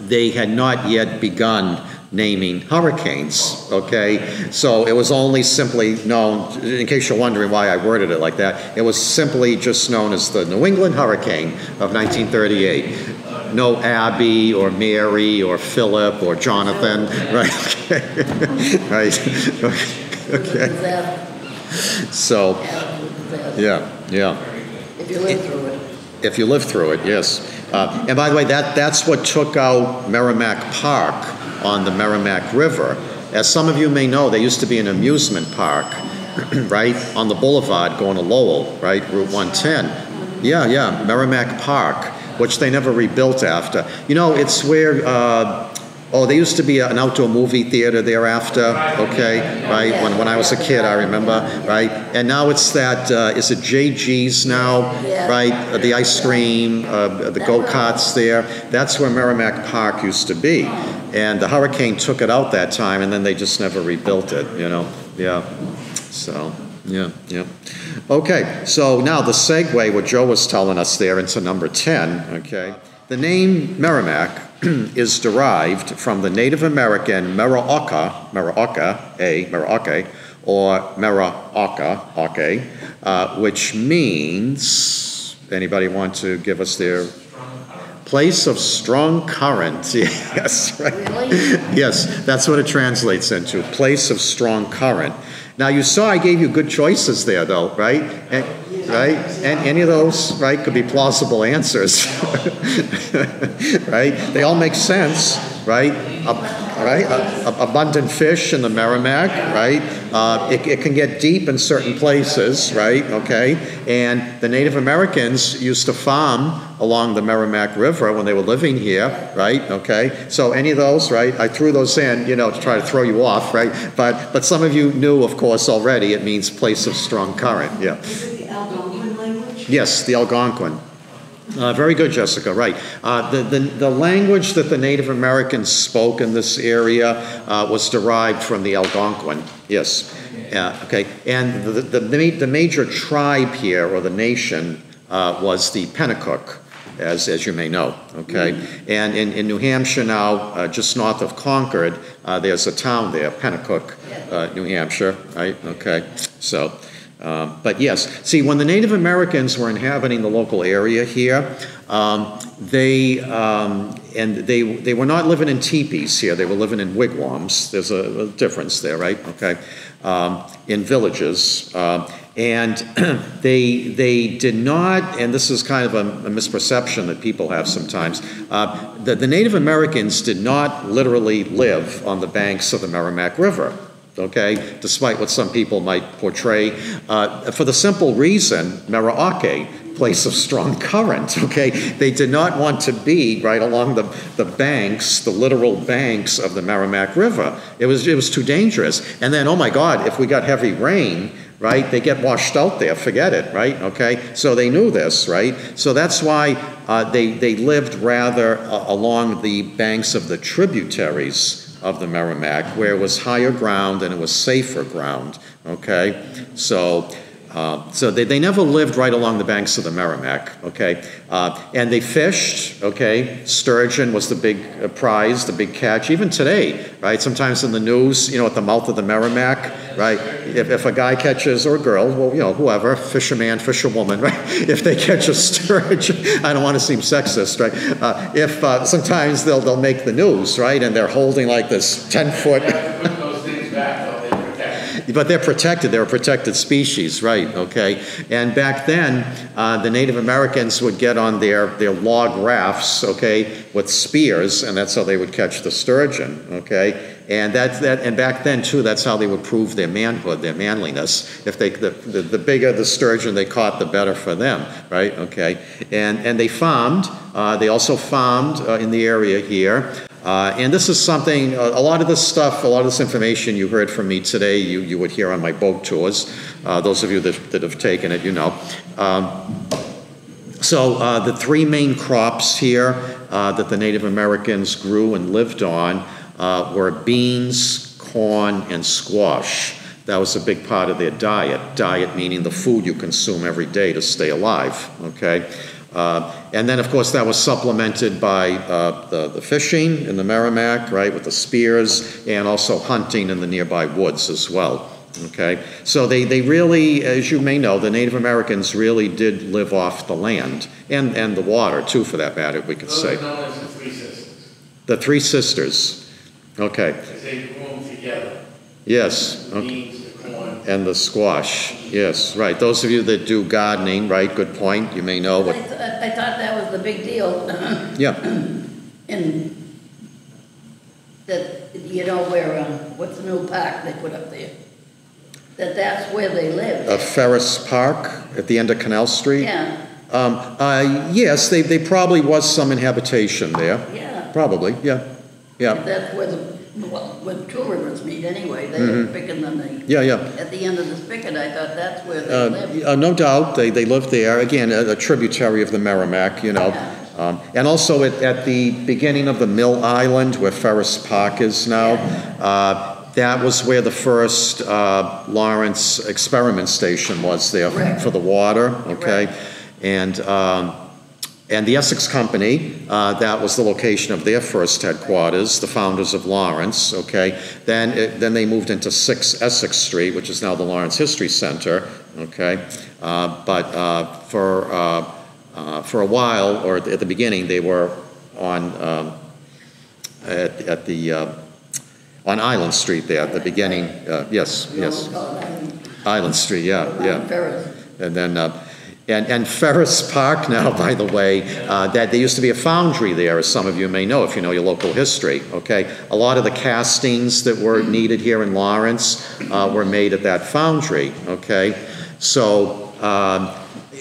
they had not yet begun naming hurricanes, okay? So it was only simply known, in case you're wondering why I worded it like that, it was simply just known as the New England hurricane of 1938. No Abby or Mary or Philip or Jonathan, right? Okay. Right. Okay. So, yeah. If you live through it. If you live through it, yes. And by the way, that's what took out Merrimack Park on the Merrimack River. As some of you may know, there used to be an amusement park, right, on the boulevard going to Lowell, right, Route 110. Yeah, Merrimack Park, which they never rebuilt after. You know, it's where, there used to be an outdoor movie theater thereafter, okay, right, when I was a kid, I remember, right, and now it's that, is it JG's now, right, the ice cream, the go-karts there, that's where Merrimack Park used to be, and the hurricane took it out that time, and then they just never rebuilt it, you know, so, yeah. Okay, so now the segue, what Joe was telling us there, into number 10, okay, the name Merrimack is derived from the Native American Merrimack, or Merrimack, which means, anybody want to give us their place of strong current? Yes, right. Really? Yes, that's what it translates into, place of strong current. Now you saw I gave you good choices there though, right? Right? And any of those, right, could be plausible answers. Right? They all make sense, right? Abundant fish in the Merrimack, right? It can get deep in certain places, right? Okay? And the Native Americans used to farm along the Merrimack River when they were living here, right? Okay? So any of those, right? I threw those in, you know, to try to throw you off, right? But some of you knew, of course, already it means place of strong current, yeah. Is it the Algonquin language? Yes, the Algonquin. Very good, Jessica, right. The language that the Native Americans spoke in this area was derived from the Algonquin, yes. Okay, and the major tribe here, or the nation, was the Pennacook, as you may know, okay? And in New Hampshire now, just north of Concord, there's a town there, Pennacook, New Hampshire, right? Okay, so... but yes, see, when the Native Americans were inhabiting the local area here, they were not living in teepees here. They were living in wigwams. There's a difference there, right? Okay, in villages, and they did not. And this is kind of a misperception that people have sometimes. The Native Americans did not literally live on the banks of the Merrimack River. Okay, despite what some people might portray, for the simple reason, Merrimack, place of strong current, okay? They did not want to be right along the banks, the literal banks of the Merrimack River. It was too dangerous. And then, oh my God, if we got heavy rain, right, they get washed out there, forget it, right, okay? So they knew this, right? So that's why they lived rather along the banks of the tributaries of the Merrimack, where it was higher ground and it was safer ground, okay? So they never lived right along the banks of the Merrimack, okay? And they fished, okay? Sturgeon was the big prize, the big catch, even today, right? Sometimes in the news, you know, at the mouth of the Merrimack, right? If a guy catches, or a girl, well, you know, whoever, fisherman, fisherwoman, right? If they catch a sturgeon, I don't want to seem sexist, right? Sometimes they'll make the news, right? And they're holding like this 10-foot... Put those things back, though, they're protected. But they're protected. They're a protected species, right? Okay. And back then, the Native Americans would get on their log rafts, okay, with spears, and that's how they would catch the sturgeon, okay. And and back then too, that's how they would prove their manhood, their manliness. If the bigger the sturgeon they caught, the better for them, right? Okay. And they farmed. They also farmed in the area here. And this is something, a lot of this stuff, a lot of this information you heard from me today, you would hear on my boat tours. Those of you that have taken it, you know. So the three main crops here that the Native Americans grew and lived on were beans, corn, and squash. That was a big part of their diet. Diet meaning the food you consume every day to stay alive, okay? And then, of course, that was supplemented by the fishing in the Merrimack, right, with the spears, and also hunting in the nearby woods as well. Okay, so they really, as you may know, the Native Americans really did live off the land and the water too, for that matter, we could say. Those are known as the Three Sisters, The Three Sisters. Okay. because they grew them together. Yes. The Okay. beans, the corn. And the squash. Yes. Right. Those of you that do gardening, right? Good point. You may know what. I thought that was the big deal. Yeah. And that, you know, where, what's the new park they put up there? That's where they live. Ferris Park at the end of Canal Street. Yeah, Yes, they probably was some inhabitation there. yeah. Probably. Yeah. Yeah. That's where where Two Rivers meet anyway. They were picking them, Yeah. Yeah. at the end of the spigot, I thought that's where they lived. No doubt, they lived there. Again, a tributary of the Merrimack, you know. And also at the beginning of the Mill Island, where Ferris Park is now, that was where the first Lawrence experiment station was there for the water, okay? And the Essex Company, that was the location of their first headquarters, the founders of Lawrence, okay? Then they moved into 6 Essex Street, which is now the Lawrence History Center, okay? But for a while, or at the beginning, they were on on Island Street there at the beginning. Yes. Island Street, yeah. Ferris. And then, and Ferris Park now, by the way, that there used to be a foundry there, as some of you may know if you know your local history, okay? A lot of the castings that were needed here in Lawrence were made at that foundry, okay? So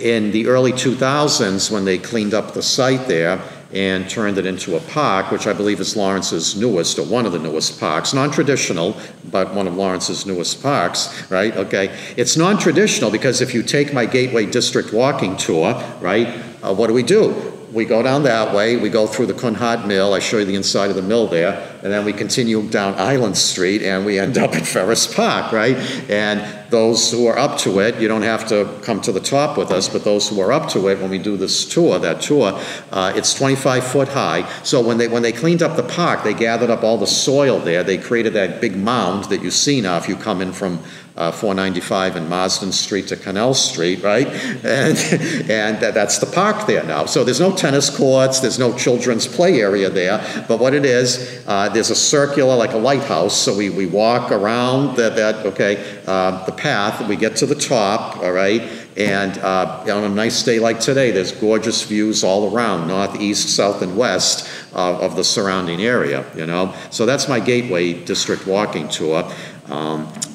in the early 2000s, when they cleaned up the site there and turned it into a park, which I believe is Lawrence's newest, or one of the newest parks, non-traditional, but one of Lawrence's newest parks, right, okay? It's non-traditional because if you take my Gateway District walking tour, right, what do? We go down that way, we go through the Cunhat Mill, I show you the inside of the mill there, and then we continue down Island Street, and we end up at Ferris Park, right? And those who are up to it, you don't have to come to the top with us, but those who are up to it, when we do this tour, it's 25 foot high. So when they cleaned up the park, they gathered up all the soil there, they created that big mound that you see now if you come in from 495 and Marsden Street to Canal Street, right? And that's the park there now. So there's no tennis courts, there's no children's play area there, but what it is, there's a circular, like a lighthouse, so we walk around the path, we get to the top, all right? And on a nice day like today, there's gorgeous views all around, north, east, south, and west of the surrounding area, you know? So that's my Gateway District walking tour.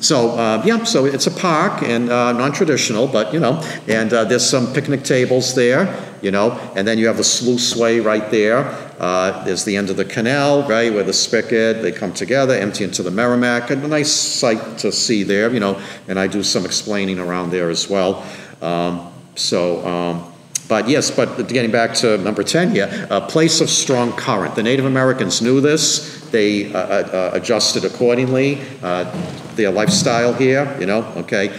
So it's a park and non-traditional, but, you know, and there's some picnic tables there, you know, and then you have the sluiceway right there. There's the end of the canal, right, where the spigot, they come together, empty into the Merrimack, and a nice sight to see there, you know, and I do some explaining around there as well. But getting back to number 10 here, a place of strong current. The Native Americans knew this. They adjusted accordingly, their lifestyle here, you know, okay,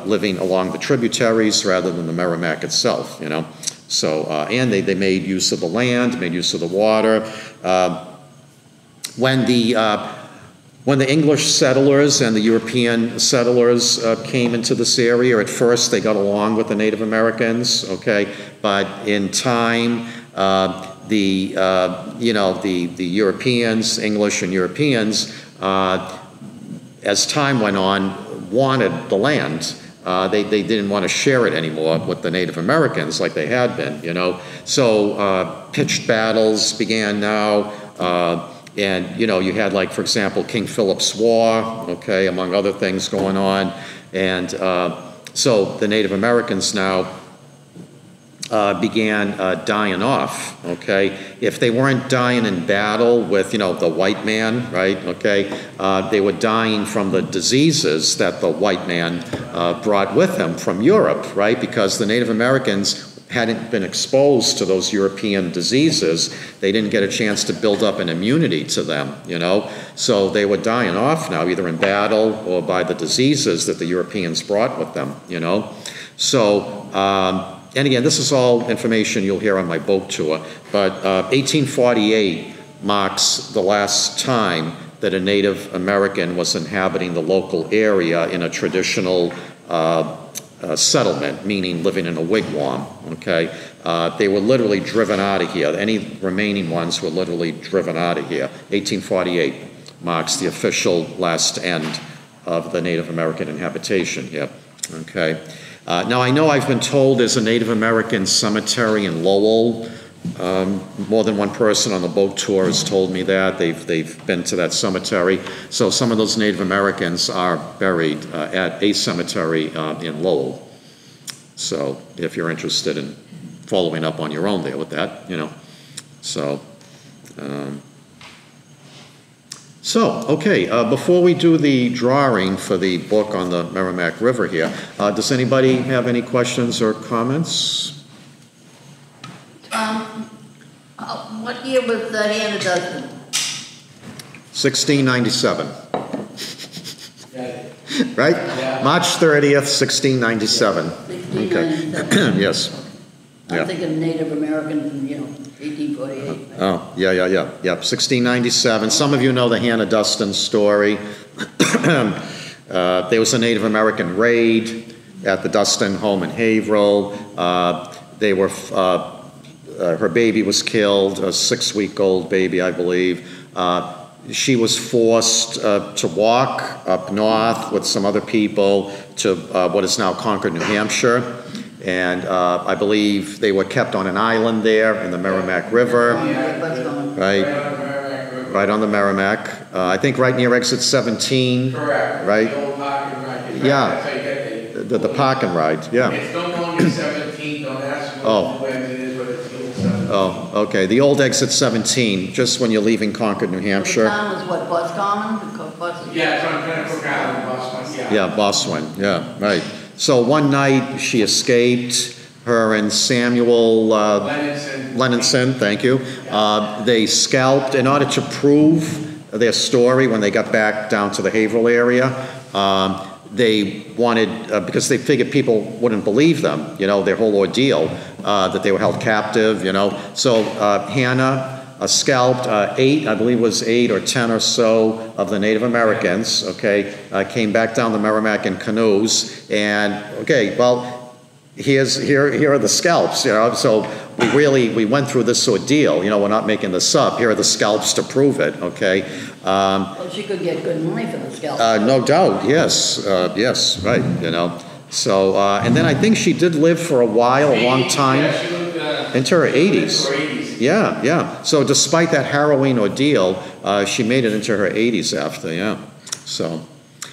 living along the tributaries rather than the Merrimack itself, you know. So, and they made use of the land, made use of the water. When the English settlers and the European settlers came into this area, at first they got along with the Native Americans, okay, but in time, the Europeans, English and Europeans, as time went on, wanted the land. They didn't want to share it anymore with the Native Americans like they had been, you know. So pitched battles began now. And, you know, you had, like, for example, King Philip's War, okay, among other things going on. And so the Native Americans now began dying off, okay? If they weren't dying in battle with, you know, the white man, right, okay, they were dying from the diseases that the white man brought with him from Europe, right? Because the Native Americans hadn't been exposed to those European diseases, they didn't get a chance to build up an immunity to them, you know? So they were dying off now, either in battle or by the diseases that the Europeans brought with them, you know? So And again, this is all information you'll hear on my boat tour, but 1848 marks the last time that a Native American was inhabiting the local area in a traditional settlement, meaning living in a wigwam, okay? They were literally driven out of here. Any remaining ones were literally driven out of here. 1848 marks the official last end of the Native American inhabitation here, okay? Now, I know I've been told there's a Native American cemetery in Lowell. More than one person on the boat tour has told me that. They've been to that cemetery. So some of those Native Americans are buried at a cemetery in Lowell. So if you're interested in following up on your own there with that, you know. So, okay, before we do the drawing for the book on the Merrimack River here, does anybody have any questions or comments? What year was the Hannah Dustin? 1697. Right? Yeah. March 30th, 1697. 1697. Yes. I'm Yeah. thinking Native American, 1848. Oh, yeah. 1697. Some of you know the Hannah Dustin story. There was a Native American raid at the Dustin home in Haverhill. They were, her baby was killed, a 6-week-old baby, I believe. She was forced to walk up north with some other people to what is now Concord, New Hampshire. And I believe they were kept on an island there in the Merrimack River, right? Right on the Merrimack. I think right near exit 17. Correct. Right? The old parking ride. In fact, Yeah. that's how you get there. The park and ride, yeah. It's no longer 17, don't ask me when it is, but it's the old 17. Oh, okay. The old exit 17, just when you're leaving Concord, New The Hampshire. town was what, Boscommon? Yeah, it's on Pinnacle Island, Boston, yeah. Yeah, Boswin, yeah, right. So one night she escaped, her and Samuel Lenninson, thank you. They scalped, in order to prove their story when they got back down to the Haverhill area, they wanted, because they figured people wouldn't believe them, their whole ordeal, that they were held captive, So Hannah scalped I believe it was 8 or 10 or so of the Native Americans, okay, came back down the Merrimack in canoes, and, okay, well, here are the scalps, so we went through this ordeal, we're not making this up, here are the scalps to prove it, okay. Well, she could get good money for the scalp. No doubt, yes, yes, right, So, and then I think she did live for a while, a long time, Yeah, she lived, into her 80s. her 80s. Yeah. So despite that harrowing ordeal, she made it into her 80s after, yeah. So,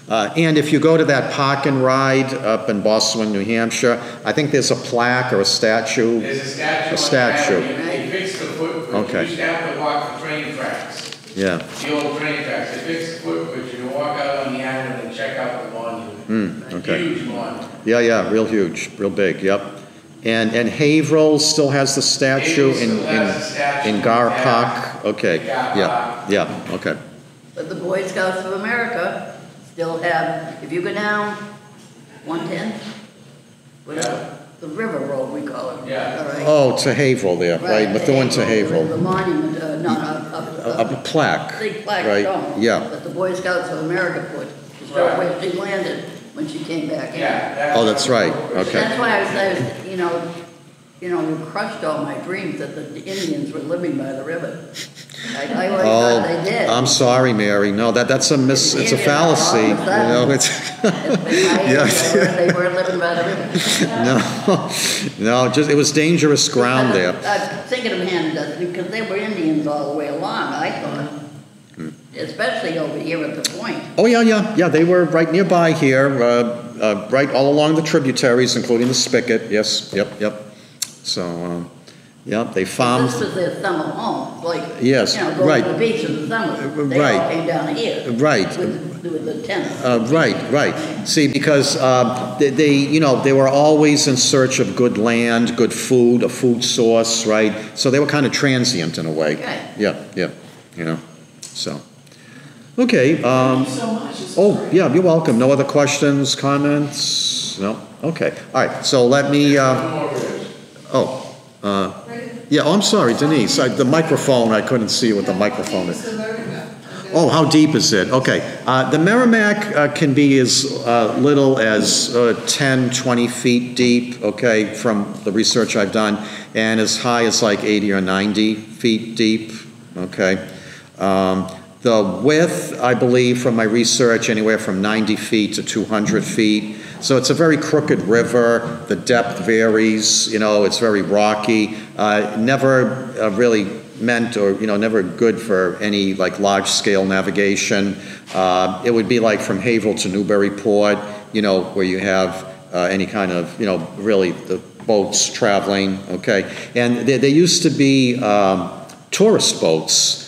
and if you go to that park and ride up in Boston, New Hampshire, I think there's a plaque or a statue. There's a statue. A statue. They fixed the footbridge. Okay. You used to have to walk the train tracks. Yeah. The old train tracks. They fixed the footbridge. You can walk out on the island and check out the monument. Okay. Huge monument. Yeah, real huge, real big, yep. And Haverhill still has the statue Haverhill still has the statue in Gar in Park? Okay, Gar yeah, okay. But the Boy Scouts of America still have, if you go down 110, whatever, the river road we call it. Yeah. All right. Oh, to Haverhill there, right, Methuen to The Haverhill. monument, A plaque. big plaque right, stone. yeah. That the Boy Scouts of America put to show Right. where she landed when she came back in. Yeah. Oh, that's right, okay. That's why I was, you crushed all my dreams that the Indians were living by the river. I always Oh, thought they did. I'm sorry, Mary, no, that's it's a fallacy, They were living by the river. No, just, it was dangerous ground there. I was thinking of Hannah Dustin because they were Indians all the way along, I thought. Especially over here at the point. Oh, yeah, they were right nearby here, right all along the tributaries, including the Spigot, yes, yep. So, yeah, they farmed. This was their summer home, like, Yes, going right. to the beach in the summer. They Right. all came down here. Right. With the tents. Right. See, because they were always in search of good land, good food, a food source, right? So they were kind of transient in a way. Okay. Yeah, so. Okay. Thank you so much. This was Oh, great. yeah, you're welcome. No other questions, comments? No? Okay. All right, so let me, One more bridge. Oh, yeah, oh, I'm sorry, Denise, the microphone, I couldn't see what the microphone is. Oh, how deep is it? Okay. The Merrimack can be as little as 10, 20 feet deep, okay, from the research I've done, and as high as like 80 or 90 feet deep, okay. The width, I believe, from my research, anywhere from 90 feet to 200 feet. So it's a very crooked river. The depth varies, you know, it's very rocky. Never really meant or, you know, never good for any like large-scale navigation. It would be like from Haverhill to Newburyport, you know, where you have any kind of, you know, really the boats traveling, okay? And there used to be tourist boats,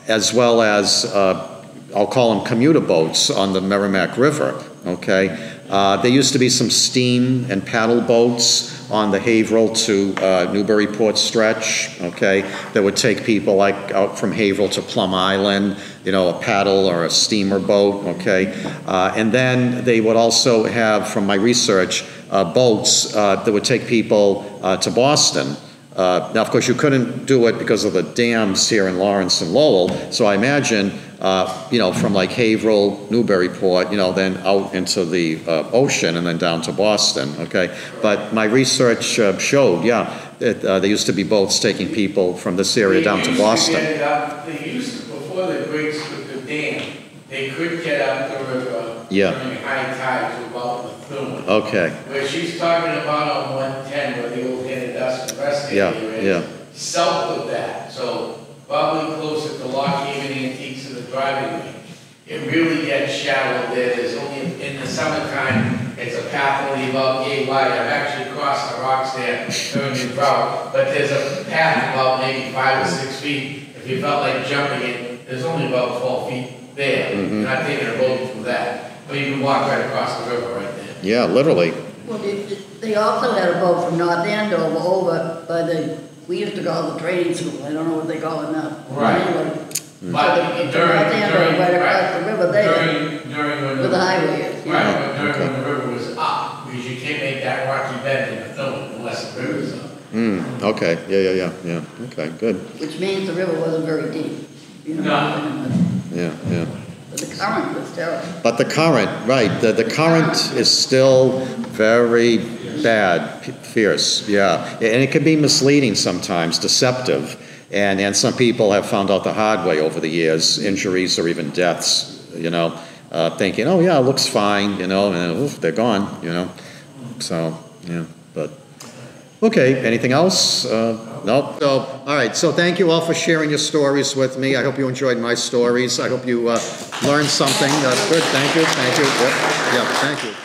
as well as, I'll call them commuter boats on the Merrimack River, okay? There used to be some steam and paddle boats on the Haverhill to Newburyport stretch, okay, that would take people like out from Haverhill to Plum Island, you know, a paddle or a steamer boat, okay? And then they would also have, from my research, boats that would take people to Boston. Now, of course, you couldn't do it because of the dams here in Lawrence and Lowell, so I imagine, you know, from like Haverhill, Newburyport, you know, then out into the ocean and then down to Boston, okay? But my research showed, yeah, that there used to be boats taking people from this area down to Boston. They used to, before the breaks with the dam, they could get up the river during high tide to about Bethune. Okay. Where she's talking about on 110, where the old Dust Rest area is, south of that, so probably closer to Lock Haven Antiques and the driving range. It really gets shallow there. There's only, in the summertime, it's a path only about yay wide. I've actually crossed the rocks there during the drought, but there's a path about maybe 5 or 6 feet. If you felt like jumping it, there's only about 12 feet there. You're not taking a boat through that, but you can walk right across the river right there. Yeah, literally. Well, they also had a boat from North Andover over by the, we used to call it the training school, I don't know what they call it now. Right. Anyway, But North Andover right across the river there, during when where the highway is. Right, but during when the river was up, because you can't make that rocky bend in Bethune unless the river's up. Okay, yeah, okay, good. Which means the river wasn't very deep, you know. No. Yeah. But the current was terrible. But the current, right, the current is still very bad, fierce, yeah. And it can be misleading sometimes, deceptive. And some people have found out the hard way over the years, injuries or even deaths, you know, thinking, oh yeah, it looks fine, you know, and oof, they're gone, you know. So, yeah, but, okay, anything else? Nope. So, all right, so thank you all for sharing your stories with me. I hope you enjoyed my stories. I hope you learned something. Good, thank you. Yep, thank you.